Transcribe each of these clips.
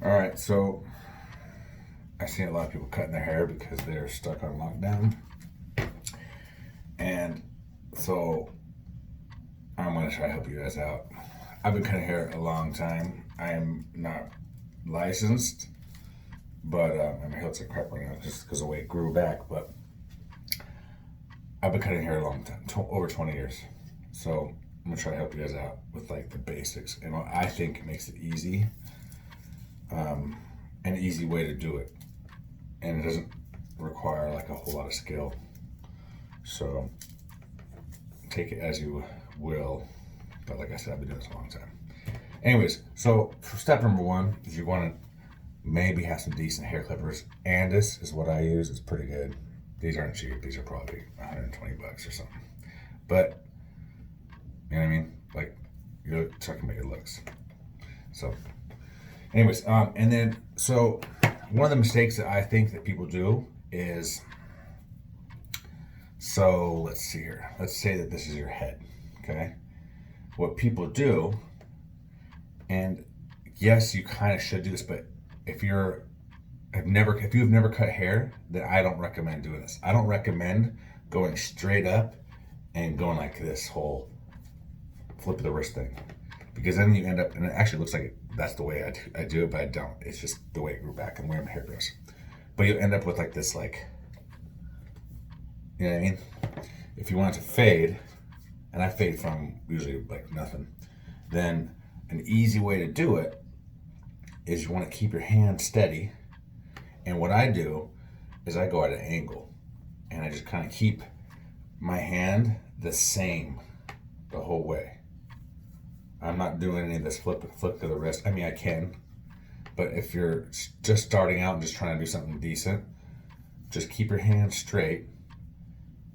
All right, so I see a lot of people cutting their hair because they're stuck on lockdown, and so I'm gonna try to help you guys out. I've been cutting hair a long time. I am not licensed, but my hair looks like crap right now just because of the way it grew back. But I've been cutting hair a long time, over 20 years. So I'm gonna try to help you guys out with like the basics and what I think makes it easy, an easy way to do it, and it doesn't require like a whole lot of skill. So take it as you will. But like I said, I've been doing this a long time. Anyways, so for step number one is you want to maybe have some decent hair clippers. Andis is what I use. It's pretty good. These aren't cheap. These are probably 120 bucks or something. But you know what I mean? Like you're talking about your looks. So, anyways, and then so one of the mistakes that I think that people do is, so let's see here. Let's say that this is your head. Okay. What people do, and yes, you kind of should do this, but if you've never cut hair, then I don't recommend doing this. I don't recommend going straight up and going like this whole flip of the wrist thing, because then you end up, and it actually looks like that's the way I do it, but I don't. It's just the way it grew back and the way my hair grows. But you end up with like this, like, you know what I mean? If you want it to fade, and I fade from usually like nothing, then an easy way to do it is you want to keep your hand steady. And what I do is I go at an angle and I just kind of keep my hand the same the whole way. I'm not doing any of this flip to the wrist. I mean, I can, but if you're just starting out and just trying to do something decent, just keep your hand straight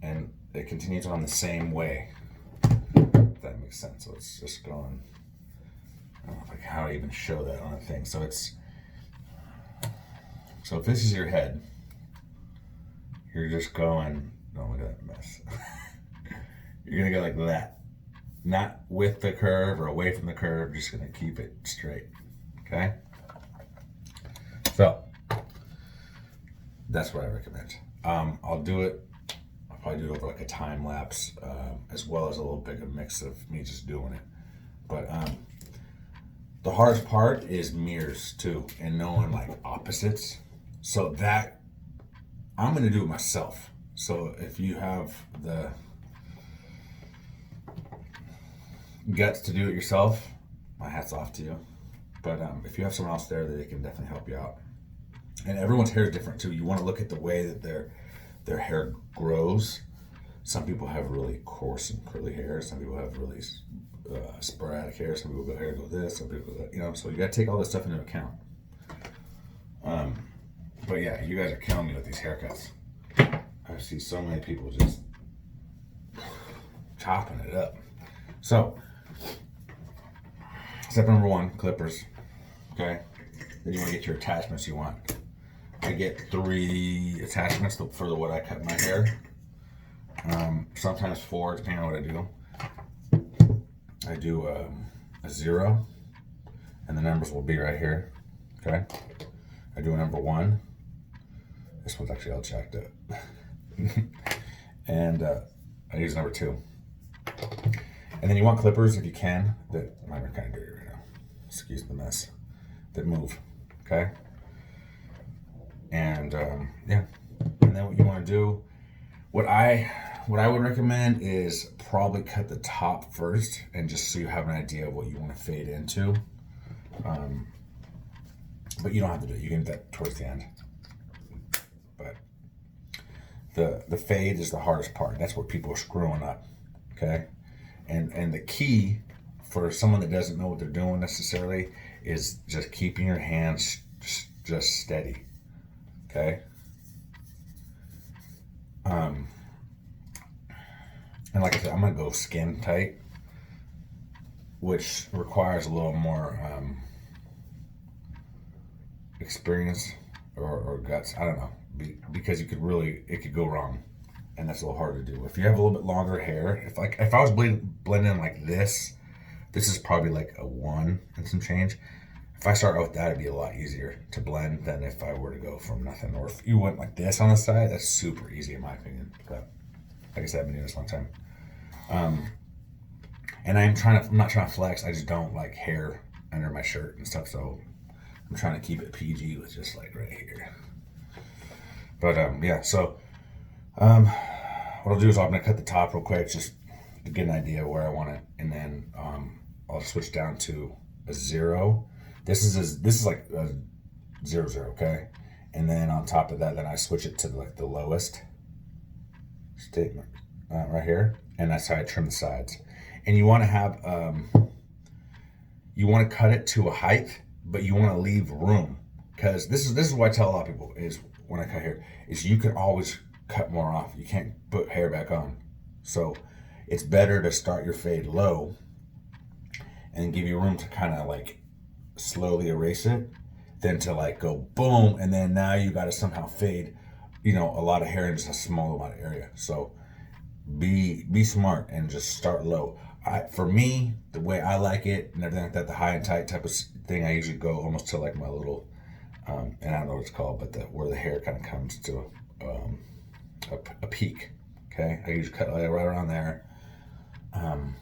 and it continues on the same way. If that makes sense. So it's just going, I don't know like how to even show that on a thing. So if this is your head, you're just going, don't look at that mess. You're gonna go like that. Not with the curve or away from the curve, just gonna keep it straight. Okay? So that's what I recommend. I'll probably do it over like a time lapse, as well as a little bit of a mix of me just doing it. But the hardest part is mirrors too, and knowing like opposites. So that I'm gonna do it myself. So if you have the guts to do it yourself, my hat's off to you. But if you have someone else there, they can definitely help you out. And everyone's hair is different too. You want to look at the way that their hair grows. Some people have really coarse and curly hair. Some people have really sporadic hair. Some people go this. Some people go that. You know, so you got to take all this stuff into account. But yeah, you guys are killing me with these haircuts. I see so many people just chopping it up. So, step number one, clippers. Okay. Then you want to get your attachments you want. I get 3 attachments for the what I cut my hair. Sometimes 4, depending on what I do. I do a 0, and the numbers will be right here. Okay. I do a number 1. This one's actually all jacked up. And I use number 2. And then you want clippers if you can. That mine are kind of dirty right now. Excuse the mess. That move. Okay. And yeah. And then what you want to do, what I would recommend is probably cut the top first, and just so you have an idea of what you want to fade into. But you don't have to do it. You can do that towards the end. But the fade is the hardest part. That's what people are screwing up. Okay. And the key for someone that doesn't know what they're doing necessarily is just keeping your hands just steady. Okay. And like I said, I'm gonna go skin tight, which requires a little more experience or guts. I don't know, because it could go wrong, and that's a little hard to do. If you have a little bit longer hair, if I was blending like this is probably like a 1 and some change. if I start out with that, it'd be a lot easier to blend than if I were to go from nothing. Or if you went like this on the side, that's super easy in my opinion. But like I said, I've been doing this a long time. And I'm not trying to flex. I just don't like hair under my shirt and stuff. So I'm trying to keep it PG with just like right here. But yeah, so what I'll do is I'm gonna cut the top real quick just to get an idea of where I want it, and then I'll switch down to a 0. This is like a 0 0, okay? And then on top of that, then I switch it to like the lowest statement right here, and that's how I trim the sides. And you want to have you want to cut it to a height, but you want to leave room, because this is what I tell a lot of people is when I cut hair is you can always cut more off. You can't put hair back on. So it's better to start your fade low and give you room to kind of like slowly erase it than to like go boom and then now you got to somehow fade, a lot of hair in just a small amount of area. So be smart and just start low. For me, the way I like it and everything like that, the high and tight type of thing, I usually go almost to like my little, and I don't know what it's called, but where the hair kind of comes to a peak. Okay, I usually cut right around there, and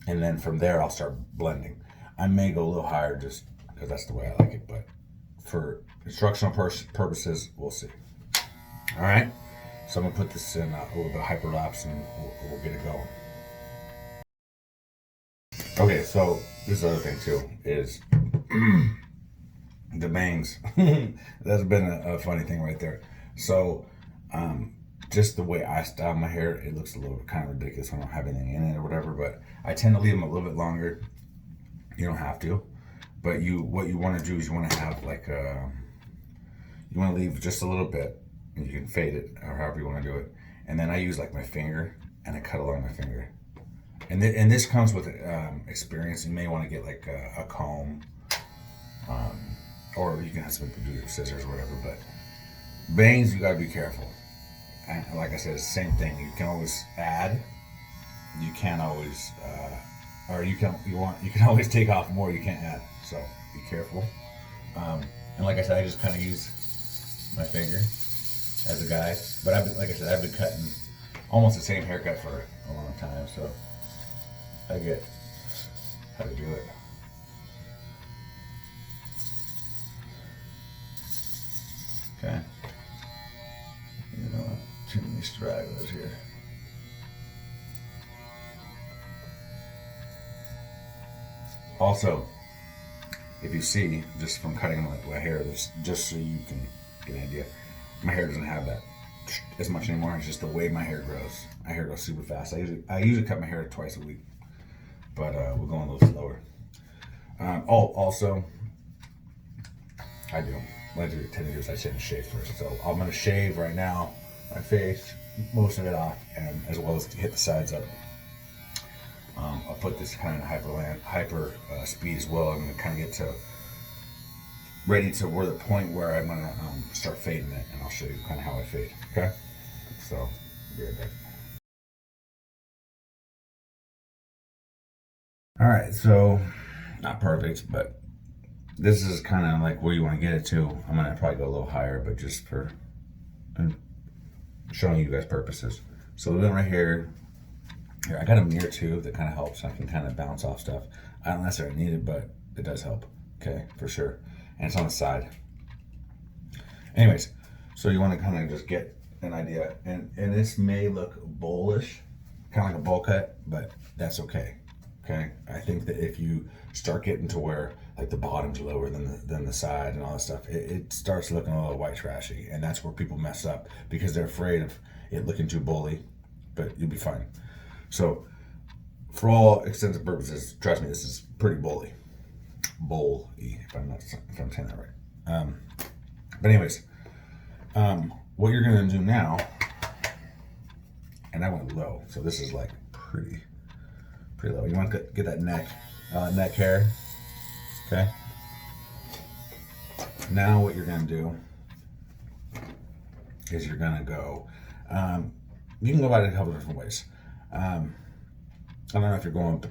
then from there I'll start blending. I may go a little higher just because that's the way I like it, but for instructional purposes, we'll see. All right, so I'm gonna put this in a little bit of hyperlapse and we'll get it going. Okay, so this other thing too is the bangs. That's been a funny thing right there. So just the way I style my hair, it looks a little kind of ridiculous when I don't have anything in it or whatever, but I tend to leave them a little bit longer. You don't have to, but what you want to do is you want to have like you want to leave just a little bit, and you can fade it or however you want to do it. And then I use like my finger and I cut along my finger. And this comes with experience. You may want to get like a comb, or you can have some people do your scissors or whatever. But bangs, you gotta be careful. And like I said, it's the same thing. You can always add. You can't always, or you can always take off more. You can't add. So be careful. And like I said, I just kind of use my finger as a guide. But I've been cutting almost the same haircut for a long time. So I get how to do it. Okay. You know, too many stragglers here. Also, if you see, just from cutting my hair, just so you can get an idea, my hair doesn't have that as much anymore. It's just the way my hair grows. My hair grows super fast. I usually cut my hair twice a week, but we're going a little slower. Also, I do. When I do 10 years, I tend to shave first. So I'm going to shave right now my face, most of it off, and as well as hit the sides up. I'll put this kind of hyper speed as well. I'm going to kind of get ready to where the point where I'm going to start fading it, and I'll show you kind of how I fade. Okay? So, be right back. All right, so not perfect, but this is kind of like where you want to get it to. I'm going to probably go a little higher, but just for showing you guys purposes. So we're going right here. Here, I got a mirror too that kind of helps. I can kind of bounce off stuff. I don't necessarily need it, but it does help. Okay, for sure. And it's on the side. Anyways, so you want to kind of just get an idea. And this may look bowlish, kind of like a bowl cut, but that's okay. Okay, I think that if you start getting to where like the bottom's lower than the side and all that stuff, it starts looking a little white trashy, and that's where people mess up because they're afraid of it looking too bowly. But you'll be fine. So, for all extensive purposes, trust me, this is pretty bowly, if I'm saying that right. But anyways, what you're gonna do now, and I went low, so this is like pretty low. You want to get that neck hair, okay? Now what you're gonna do is you're gonna go. You can go about it a couple different ways. I don't know if you're going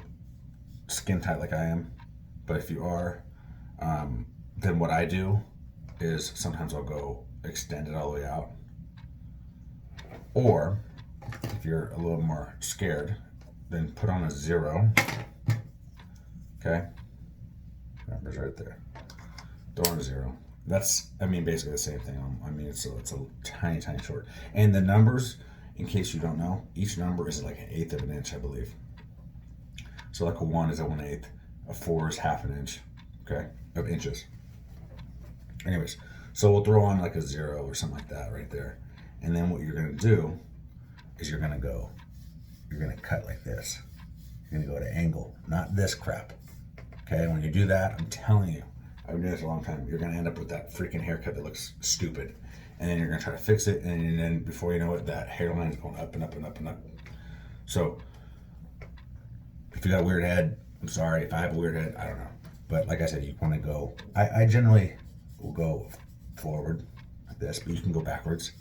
skin tight like I am, but if you are, then what I do is sometimes I'll go extend it all the way out. Or if you're a little more scared, then put on a 0. Okay, number's right there. Throw on a 0. That's, I mean, basically the same thing. I mean, it's a tiny short. And the numbers, in case you don't know, each number is like 1/8 of an inch, I believe. So like a 1 is a 1/8, a 4 is 1/2 an inch, okay, of inches. Anyways, so we'll throw on like a 0 or something like that right there. And then what you're gonna do is you're gonna cut like this. You're gonna go at an angle, not this crap. Okay, when you do that, I'm telling you, I've been doing this a long time, you're gonna end up with that freaking haircut that looks stupid. And then you're gonna try to fix it, and then before you know it, that hairline is going up and up and up and up. So if you got a weird head, I'm sorry. If I have a weird head, I don't know. But like I said, you wanna go, I generally will go forward like this, but you can go backwards.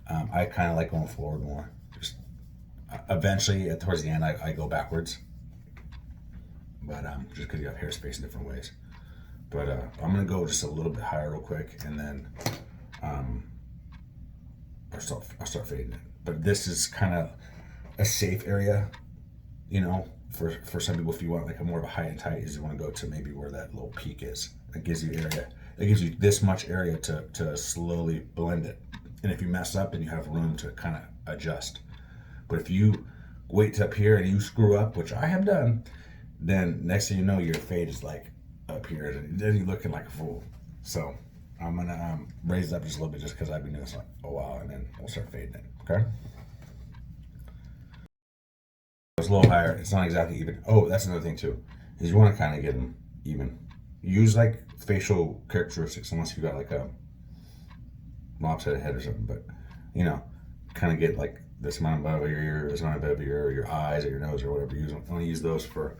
I kind of like going forward more. Just eventually, towards the end, I go backwards. But just because you have hair space in different ways. But I'm gonna go just a little bit higher real quick, and then I'll start fading it. But this is kind of a safe area, you know, for some people. If you want like a more of a high and tight, is you want to go to maybe where that little peak is. It gives you area. It gives you this much area to slowly blend it. And if you mess up, then you have room to kind of adjust. But if you wait to up here and you screw up, which I have done, then next thing you know, your fade is like up here, and then you're looking like a fool. So I'm gonna raise it up just a little bit, just because I've been doing this like a while, and then we'll start fading it. Okay. It's a little higher. It's not exactly even. Oh, that's another thing too, is you want to kind of get them even. Use like facial characteristics, unless you got like a lopsided head or something. But you know, kind of get like this amount above your ear, this amount above your eyes or your nose or whatever. Use them. Only use those for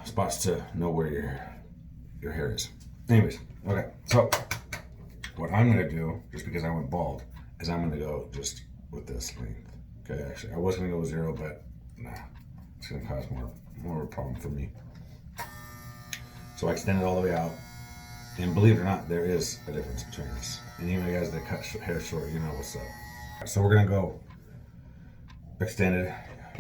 spots to know where your hair is. Anyways, okay. So what I'm gonna do, just because I went bald, is I'm gonna go just with this length. Okay, actually, I was gonna go 0, but nah, it's gonna cause more of a problem for me. So I extend it all the way out, and believe it or not, there is a difference between us. And even you guys that cut hair short, you know what's up. So we're gonna go extended.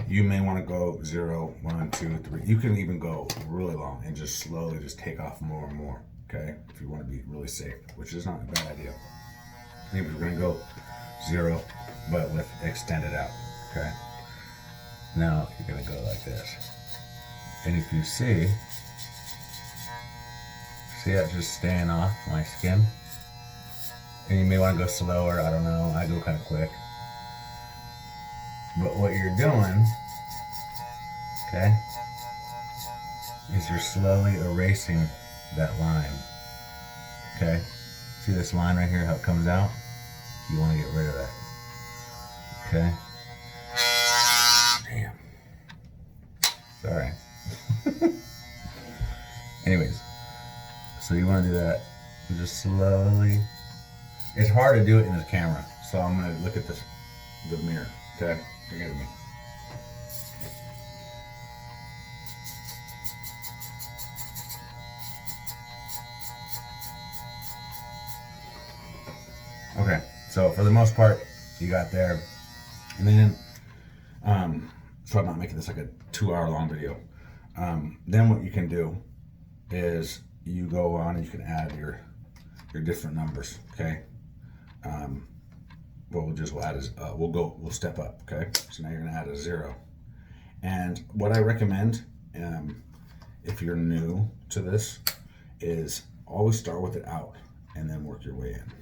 You may want to go 0, 1, 2, 3. You can even go really long and just slowly just take off more and more. Okay, if you want to be really safe, which is not a bad idea. Maybe we're gonna go 0, but with extended out. Okay. Now you're gonna go like this, and if you see it just staying off my skin, and you may want to go slower. I don't know. I go kind of quick. But what you're doing, okay, is you're slowly erasing that line. Okay? See this line right here, how it comes out? You want to get rid of that. Okay? Damn. Sorry. Anyways, so you want to do that. And just slowly. It's hard to do it in the camera, so I'm going to look at the mirror. Okay? Forget me. Okay, so for the most part, you got there. And then, so I'm not making this like a 2-hour long video. Then what you can do is you go on and you can add your different numbers, okay? What we'll add is, we'll step up, okay? So now you're gonna add a 0. And what I recommend, if you're new to this, is always start with it out and then work your way in,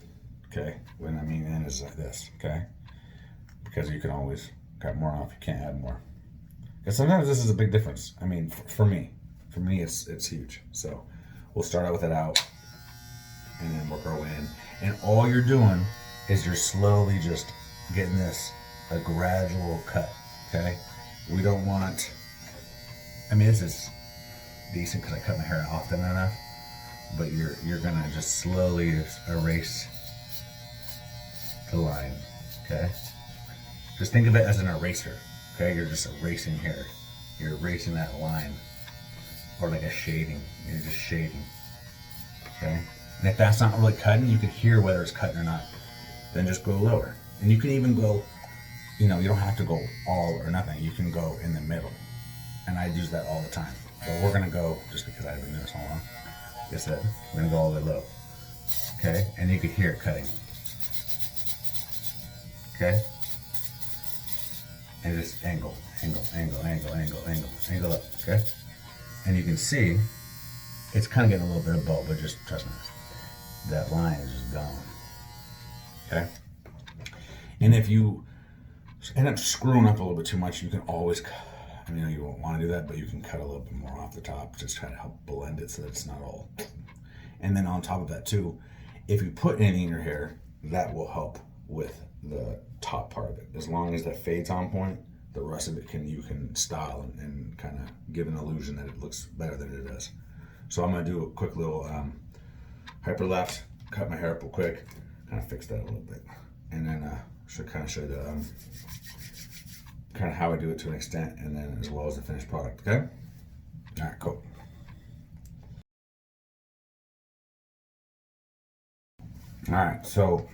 okay? When I mean in is like this, okay? Because you can always cut more off, you can't add more. Because sometimes this is a big difference. I mean, for me it's huge. So we'll start out with it out and then work our way in. And all you're doing is you're slowly just getting this a gradual cut, okay? We don't want, I mean, this is decent because I cut my hair often enough, but you're gonna just slowly erase the line, okay? Just think of it as an eraser, okay? You're just erasing here. You're erasing that line, or like a shading. You're just shading, Okay? And if that's not really cutting, you can hear whether it's cutting or not. Then just go lower. And you can even go, you don't have to go all or nothing. You can go in the middle. And I use that all the time. But we're gonna go, just because I've been doing this all along, like I said, we're gonna go all the way low. Okay? And you can hear it cutting. Okay? And just angle up, okay? And you can see it's kind of getting a little bit of bow, but just trust me, that line is just gone. Okay? And if you end up screwing up a little bit too much, you can always cut. I mean, you won't want to do that, but you can cut a little bit more off the top, just try to help blend it so that it's not all. And then on top of that too, if you put anything in your hair, that will help with the top part of it. As long as that fade's on point, the rest of it you can style and kind of give an illusion that it looks better than it does. So I'm gonna do a quick little hyperlapse, cut my hair up real quick, kind of fix that a little bit, and then should kind of show the kind of how I do it to an extent, and then as well as the finished product. Okay. All right, cool. All right, so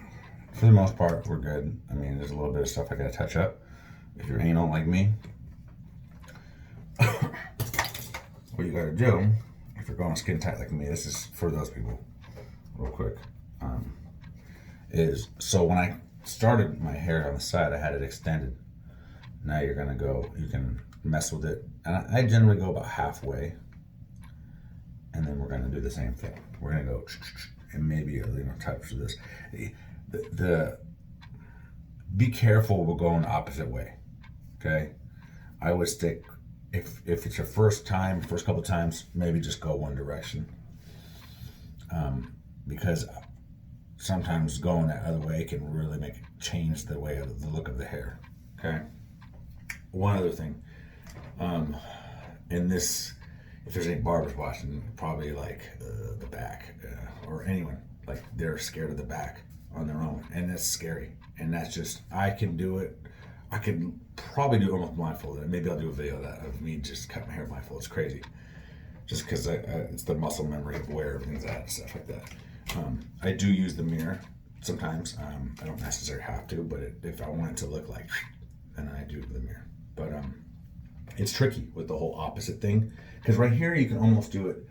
for the most part, we're good. I mean, there's a little bit of stuff I gotta touch up. If you're anal like me, what you gotta do, if you're going skin tight like me, this is for those people, real quick, is, so when I started my hair on the side, I had it extended. Now you're gonna go, you can mess with it. And I generally go about halfway, and then we're gonna do the same thing. We're gonna go, and maybe touch this. Be careful, we're going the opposite way. Okay, I would stick, if it's your first couple times, maybe just go one direction, because sometimes going that other way can really change the way of the look of the hair. Okay. One other thing, in this, if there's any barbers watching, probably like the back, or anyone, like they're scared of the back on their own, and that's scary. And that's just, I can do it. I could probably do it almost blindfolded. Maybe I'll do a video of that, of me just cutting my hair blindfolded. It's crazy. Just because it's the muscle memory of where everything's at and stuff like that. I do use the mirror sometimes. I don't necessarily have to, but if I want it to look like, then I do the mirror. But it's tricky with the whole opposite thing. Because right here you can almost do it,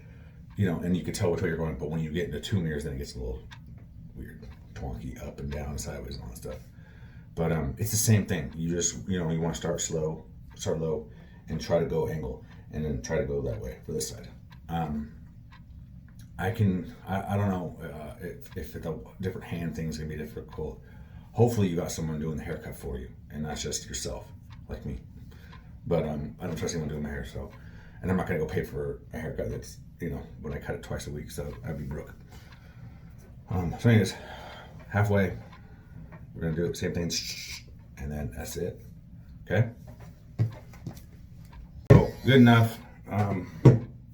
and you can tell which way you're going. But when you get into two mirrors, then it gets a little weird, twonky, up and down, sideways, and all that stuff. But it's the same thing. You just, you want to start low, and try to go angle, and then try to go that way for this side. I don't know if a different hand thing's gonna be difficult. Hopefully you got someone doing the haircut for you, and not just yourself, like me. But I don't trust anyone doing my hair, so, and I'm not gonna go pay for a haircut that's, when I cut it twice a week, so I'd be broke. So anyways, halfway, we're gonna do the same thing, and then that's it. Okay. So good enough. I'm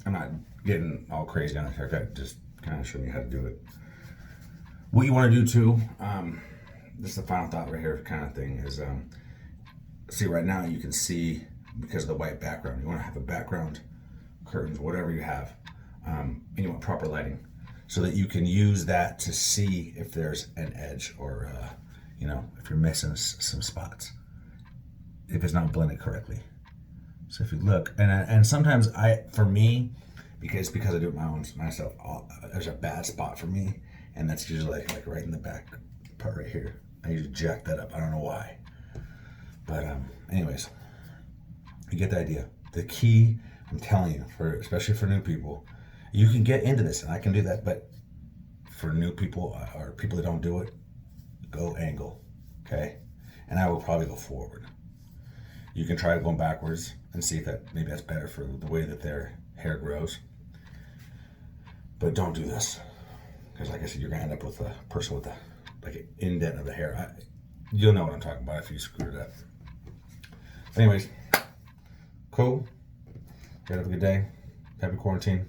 not getting all crazy on the haircut, just kind of showing you how to do it. What you want to do too, this is the final thought right here kind of thing, is see, right now you can see, because of the white background, you want to have a background, curtains, whatever you have, and you want proper lighting so that you can use that to see if there's an edge, or if you're missing some spots, if it's not blended correctly. So if you look, and sometimes for me, because I do it myself, there's a bad spot for me, and that's usually like right in the back part right here. I usually jack that up. I don't know why, but anyways, you get the idea. The key, I'm telling you, especially for new people, you can get into this, and I can do that, but for new people or people that don't do it, go angle, okay? And I will probably go forward. You can try going backwards and see if maybe that's better for the way that their hair grows. But don't do this, because like I said, you're gonna end up with a person with like an indent of the hair. You'll know what I'm talking about if you screwed it up. Anyways, cool. Have a good day. Happy quarantine.